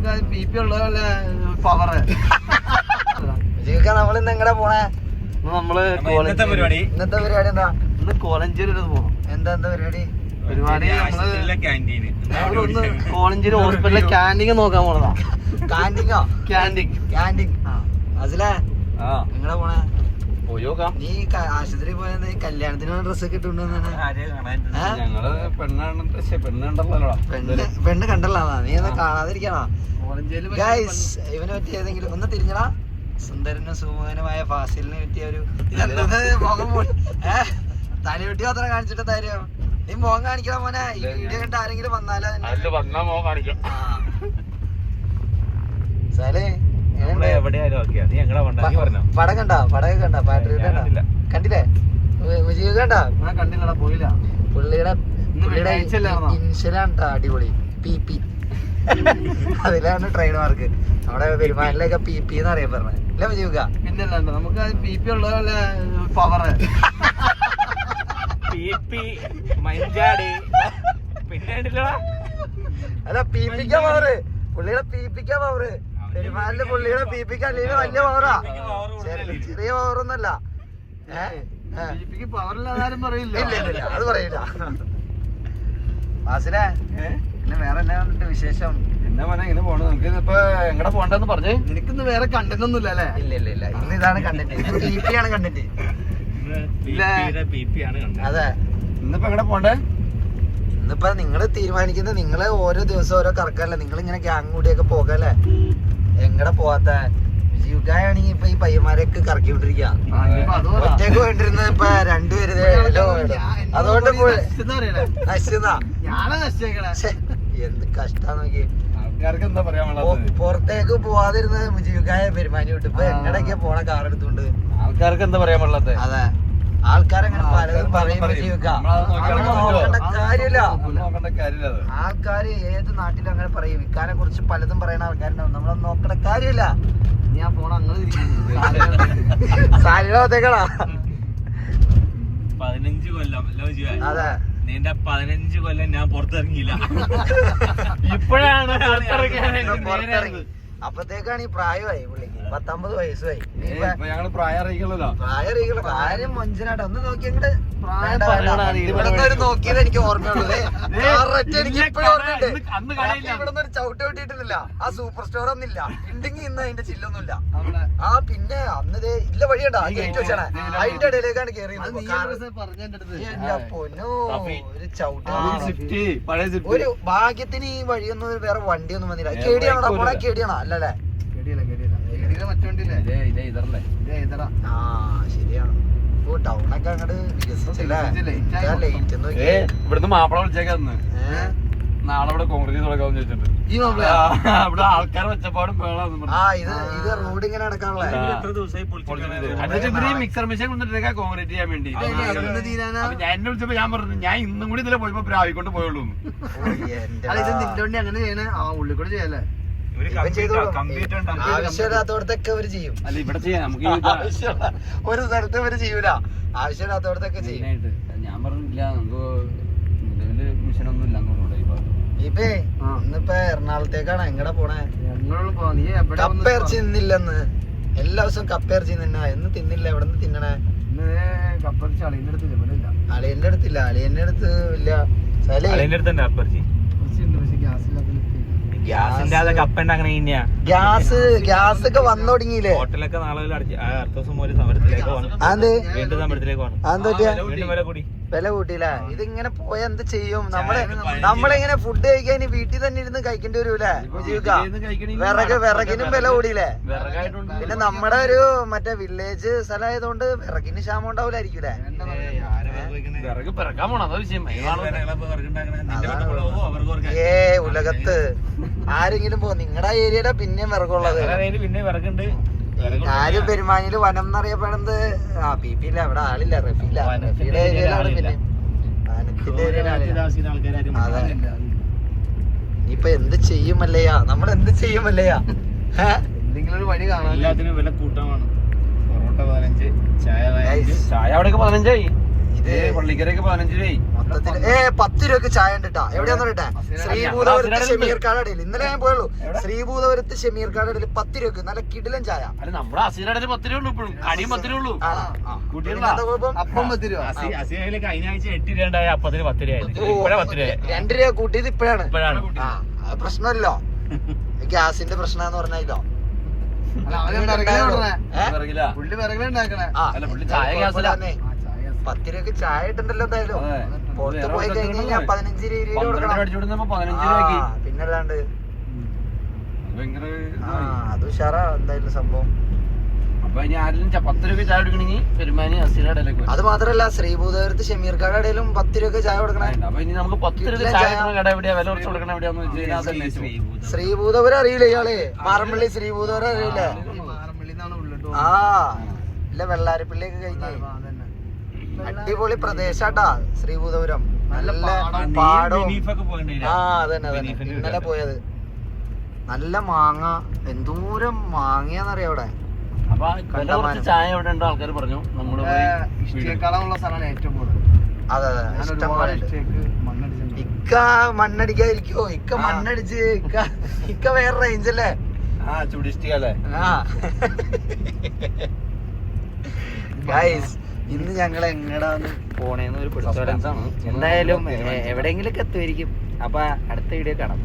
നമുക്ക് P P ഉള്ള power. നമ്മളിന്ന് എങ്ങടെ പോണേ? ഇന്നത്തെ പരിപാടി എന്താ? ഇന്ന് കോലഞ്ചേരി പോകണം. എന്താ പരിപാടി? പരിപാടി കോളഞ്ചേരി ഹോസ്പിറ്റലിലെ ക്യാൻറ്റീൻ നോക്കാൻ പോണതാ. ക്യാൻറ്റീൻ അതിലെ നിങ്ങളെ പോണേ? പോയി നോക്കാം. നീ ആശുപത്രി പോയത് കല്യാണത്തിന് ഡ്രസ് ഒക്കെ ഇട്ടുണ്ടെന്നാണ്. പെണ്ണ് കണ്ടല്ലോ. നീ എന്താ കാണാതിരിക്കണോ? ഇവനെ പറ്റി ഏതെങ്കിലും ഒന്ന് തിരിഞ്ഞടാ. സുന്ദരനും സുമുഖനുമായ ഫാസിലിനെ പറ്റിയ ഒരു തലവെട്ടി മാത്രം കാണിച്ചിട്ട് തരും. നീ മോൻ കാണിക്കണം മോനെ. ഈ വീഡിയോ കണ്ട് ആരെങ്കിലും വന്നാലോ പടം കണ്ട? പടമൊക്കെ കണ്ട? പാട്രിയോട്ട് കണ്ടില്ലേ? വിജയ് കണ്ട? കണ്ടില്ലടാ, പോയില്ല. പുള്ളിയുടെ ഇൻഷലാണ് അടിപൊളി. പി പി അതിലാണ് ട്രേഡ് മാർക്ക്. നമ്മുടെ പെരുമാനിലൊക്കെ പി പി എന്ന് അറിയാൻ പറഞ്ഞത് അല്ല വിജയുക? പിന്നല്ലാണ്ട് നമുക്ക് പി പി ഉള്ള പവറ്. അല്ല പി പിക്കാ പവറ്. പുള്ളിയുടെ പി പിക്കാ പവറ്. പെരുമാനില് പുള്ളിയുടെ പി പിക്ക് അല്ലെങ്കിൽ വലിയ പവറാ. ചെറിയ പവറൊന്നുമല്ല. ഇല്ല അത് പറയില്ല. വാസിലെ പിന്നെ വേറെ എന്നാ കണ്ടിട്ട് വിശേഷം? എന്നാ മോനെ ഇങ്ങനെ പോണു. നമുക്ക് ഇപ്പൊ എങ്ങടെ പോണ്ടെന്ന് പറഞ്ഞേ. നിനക്കിന്ന് വേറെ കണ്ടന്റ് ഒന്നും ഇല്ലല്ലേ? ഇല്ല ഇന്ന് ഇതാണ് കണ്ടന്റ്. പി പി ആണ് കണ്ടന്റ്. അതെ. ഇന്നിപ്പോ എങ്ങടെ പോണ്ടേ? ഇന്നിപ്പോ നിങ്ങള് തീരുമാനിക്കുന്നത്. നിങ്ങള് ഓരോ ദിവസം ഓരോ കറക്കല്ലേ. നിങ്ങൾ ഇങ്ങനെ ഗ്യാങ് കൂടിയൊക്കെ പോകല്ലേ. എങ്ങടെ പോവാത്ത? വിജയുക്കാണെങ്കിൽ ഇപ്പൊ ഈ പയ്യന്മാരെയൊക്കെ കറക്കി വിട്ടിരിക്ക. ഒറ്റയ്ക്ക് വേണ്ടിരുന്നത് ഇപ്പൊ രണ്ടുപേര്. അതുകൊണ്ട് എന്ത് കഷ്ടാ നോക്കി. ആൾക്കാർക്ക് എന്താ പറയാ, പുറത്തേക്ക് പോവാതിരുന്നത് മുജീബിക്കായ പെരുമാനി വിട്ട് ഇപ്പൊ എങ്ങടൊക്കെ പോണ കാർ എടുത്തോണ്ട്. ആൾക്കാർക്ക് എന്താ പറയാ ഉള്ളത്? അതെ, ആൾക്കാരങ്ങനെ പലതും പറയും. നോക്കേണ്ട കാര്യമില്ല. ആൾക്കാര് ഏത് നാട്ടിലും അങ്ങനെ പറയും. വിൽക്കാനെ കുറിച്ച് പലതും പറയുന്ന ആൾക്കാരുണ്ടാവും. നമ്മളൊന്നും നോക്കേണ്ട കാര്യമില്ല. ഞാൻ പോണ അങ്ങനെ സാലികളാ 15 കൊല്ലം. അതെ, നീണ്ട 15 കൊല്ലം ഞാൻ പുറത്തിറങ്ങിയില്ല. ഇപ്പോഴാണ് പുറത്തിറങ്ങി. അപ്പത്തേക്കാണ് ഈ പ്രായമായി പുള്ളിക്ക്. 19 വയസ്സായി. ഞങ്ങള് പ്രായം അറിയിക്കണല്ലോ. കാര്യം മൊഞ്ചനായിട്ട് ഒന്ന് നോക്കി അങ്ങോട്ട് ഇവിടെ നോക്കിയത് എനിക്ക് ഓർമ്മയുള്ളത്. എനിക്ക് ഇപ്പോഴും ഓർമ്മയുണ്ട്. ഇവിടെ ഒരു ചവിട്ട് വിട്ടിട്ടില്ല. ആ സൂപ്പർ സ്റ്റോർ ഒന്നില്ല. ഉണ്ടെങ്കിൽ ഇന്ന് അതിന്റെ ചില്ലൊന്നുമില്ല. ആ പിന്നെ അന്ന് ഇല്ല വഴിയുണ്ടാ ഗേറ്റ് വെച്ചാണ്. അതിന്റെ ഇടയിലേക്കാണ് കേറിയത്. പൊന്നോ, ഒരു ചവിട്ട്. ഒരു ഭാഗ്യത്തിന് ഈ വഴിയൊന്നും വേറെ വണ്ടിയൊന്നും വന്നില്ല. കേടിയാണോ പോണെ? കേടിയാണോ? അല്ലല്ലേ? ആ ശരിയാണ്. ടൗണൊക്കെ അങ്ങോട്ട് ഇവിടുന്ന് മാപ്പിള വിളിച്ചേക്കാന്ന്. നാളെ ഇവിടെ കോൺക്രീറ്റ് തുടക്കാന്ന് ചോദിച്ചിട്ടുണ്ട്. ഇവിടെ ആൾക്കാർ വെച്ചപ്പാടും ഇത് റോഡ് ഇങ്ങനെ നടക്കാനുള്ള മിക്സർ മെഷീൻ കൊണ്ടിട്ടേക്കാ കോൺക്രീറ്റ് ചെയ്യാൻ വേണ്ടി. ഞാൻ എന്നെ വിളിച്ചപ്പോ ഞാൻ പറഞ്ഞു ഞാൻ ഇന്നും കൂടി ഇതിലെ പോയപ്പോ പ്രാവിക്കൊണ്ട് പോയുള്ളൂ. നിന്റെ അങ്ങനെ ചെയ്യണേ. ആ ഉള്ളിൽ കൂടെ ചെയ്യല്ലേ? ആവശ്യമില്ലാത്തോടത്തൊക്കെ അവര് ചെയ്യും. അല്ല ഇവിടെ ചെയ്യാം നമുക്ക്. ഒരു സ്ഥലത്ത് അവര് ചെയ്യൂല. ആവശ്യമില്ലാത്തോടത്തൊക്കെ ചെയ്യും. ഞാൻ പറഞ്ഞില്ല നമുക്ക് നിലവില് മിഷനൊന്നും ഇല്ല. ഇപ്പേ ഇന്നിപ്പോ എറണാകുളത്തേക്കാണ്. എങ്ങടെ പോണേ? കപ്പയിറച്ചി തിന്നില്ലെന്ന്. എല്ലാ ദിവസവും കപ്പയിറച്ചി തിന്നാ. എന്ന് തിന്നില്ല. എവിടെ നിന്ന് തിന്നണേ? അളിയന്റെ അടുത്തില്ല. അളിയന്റെ അടുത്ത് ഇല്ല. ഗ്യാസ് ഒക്കെ വന്നു തുടങ്ങിയില്ലേ? ഹോട്ടലൊക്കെ നാളെ അടുത്ത ദിവസം ഒരു സമരത്തിലേക്ക് വീണ്ടും സമരത്തിലേക്ക് പോകണം. വില കൂട്ടിയില്ല. ഇതിങ്ങനെ പോയ എന്ത് ചെയ്യും? നമ്മളിങ്ങനെ ഫുഡ് കഴിക്കാൻ വീട്ടിൽ തന്നെ ഇരുന്ന് കഴിക്കേണ്ടി വരൂലേ? വിറകിനും വില കൂടിയില്ലേ? പിന്നെ നമ്മുടെ ഒരു മറ്റേ വില്ലേജ് സ്ഥലമായതുകൊണ്ട് വിറകിന് ക്ഷാമം ഉണ്ടാവില്ലായിരിക്കൂലേ? ഉലകത്ത് ആരെങ്കിലും പോ. നിങ്ങളുടെ ഏരിയയുടെ പിന്നെ വിറകുള്ളത്. ആരും പെരുമാനിയില് വനം എന്നറിയപ്പെടുന്നത് പി പി ഇല്ല. അവിടെ ആളില്ല. റഫീല. റഫീയുടെ ഏരിയയിലാണ്. പിന്നെ വനത്തിന്റെ ഏരിയയിലാണ്. അതെ. ഇപ്പൊ എന്ത് ചെയ്യുമല്ലയാ? നമ്മൾ എന്ത് ചെയ്യുമല്ലയാ? എന്തെങ്കിലും ഒരു വഴി കാണാൻ. എല്ലാത്തിനും വില കൂട്ടമാണ്. പൊറോട്ട 15, ചായ 15. ചായ അവിടെയൊക്കെ 15 ആയി. ഇത് പള്ളിക്കരയൊക്കെ 15 രൂപയായി. മൊത്തത്തില് 10 രൂപക്ക് ചായ ഉണ്ട് കേട്ടാ. എവിടെയാന്ന് പറയട്ടെ, ശ്രീഭൂതപുരത്ത് ഷമീർക്കാട് ഇടയിൽ. ഇന്നലെ ഞാൻ പോയുള്ളൂ. ശ്രീഭൂതപുരത്ത് ഷമീർക്കാട് ഇടയിൽ 10 രൂപക്ക് നല്ല കിടിലൻ ചായ. അല്ല നമ്മുടെ അസീരടയിൽ 10 രൂപ ഉള്ളൂ ഇപ്പോഴും. കടിയും 10 രൂപ ഉള്ളൂ. അപ്പം 10 രൂപ. കഴിഞ്ഞ ആഴ്ച 8 രൂപ ഉണ്ടായ അപ്പത്തിന് 10 രൂപ 2 രൂപ കൂട്ടിയത് ഇപ്പോഴാണ്. ഇപ്പോഴാണ് അത് പ്രശ്നമല്ലോ, ഗ്യാസിന്റെ പ്രശ്നമാന്ന് പറഞ്ഞല്ലോ. പുള്ളി ചായ 10 രൂപക്ക് ചായ ഇട്ടുണ്ടല്ലോ എന്തായാലും. പുറത്ത് പോയി കഴിഞ്ഞ് കഴിഞ്ഞാൽ 15-20 രൂപ കൊടുക്കണം. പിന്നല്ലാണ്ട് അത് ഉഷാറാ എന്തായാലും സംഭവം. അപ്പൊ ഇനി ആരെങ്കിലും 10 രൂപ ചായ എടുക്കണെങ്കിൽ പെരുമാനി അസീരടയിലേക്ക്. അത് മാത്രല്ല ശ്രീഭൂതപുരത്ത് ഷമീർക്കാട് ഇടയിലും 10 രൂപ ചായ കൊടുക്കണേ. അപ്പൊ ഇനി നമുക്ക് 10 രൂപ ചായ കട എവിടെയാ, വില കുറച്ച് കൊടുക്കണ എവിടെയാന്ന് വെച്ച് കഴിഞ്ഞാൽ ശ്രീഭൂതപുരം അറിയില്ല ഇയാള്? മാറമ്പള്ളി ശ്രീഭൂതപുരം അറിയില്ലേ? ആ ഇല്ല, വെള്ളാരപ്പള്ളിയൊക്കെ കഴിഞ്ഞ് അടിപൊളി പ്രദേശാട്ടാ ശ്രീഭൂതപുരം. നല്ല പാടവും. ആ അതന്നെ ഇന്നലെ പോയത്. നല്ല മാങ്ങ, എന്തോരം മാങ്ങയാന്നറിയാം അവിടെ. അപ്പൊ ചായ എവിടെ ഉണ്ടോ ആൾക്കാർ പറഞ്ഞു നമ്മള് സ്ഥലമാണ് ഏറ്റവും കൂടുതൽ. അതെ അതെ, ഇഷ്ടം പോലെ. ഇക്ക മണ്ണടിക്കാതിരിക്കോ? ഇക്ക മണ്ണടിച്ച് ഇക്ക വേറെ റേഞ്ച് അല്ലേ? ഗൈസ്, ഇന്ന് ഞങ്ങൾ എങ്ങടാന്ന് പോണേന്ന് ഒരു പിടുത്തം. എന്തായാലും എവിടെയെങ്കിലും ഒക്കെ എത്തുമായിരിക്കും. അപ്പൊ അടുത്ത വീഡിയോ കാണാം.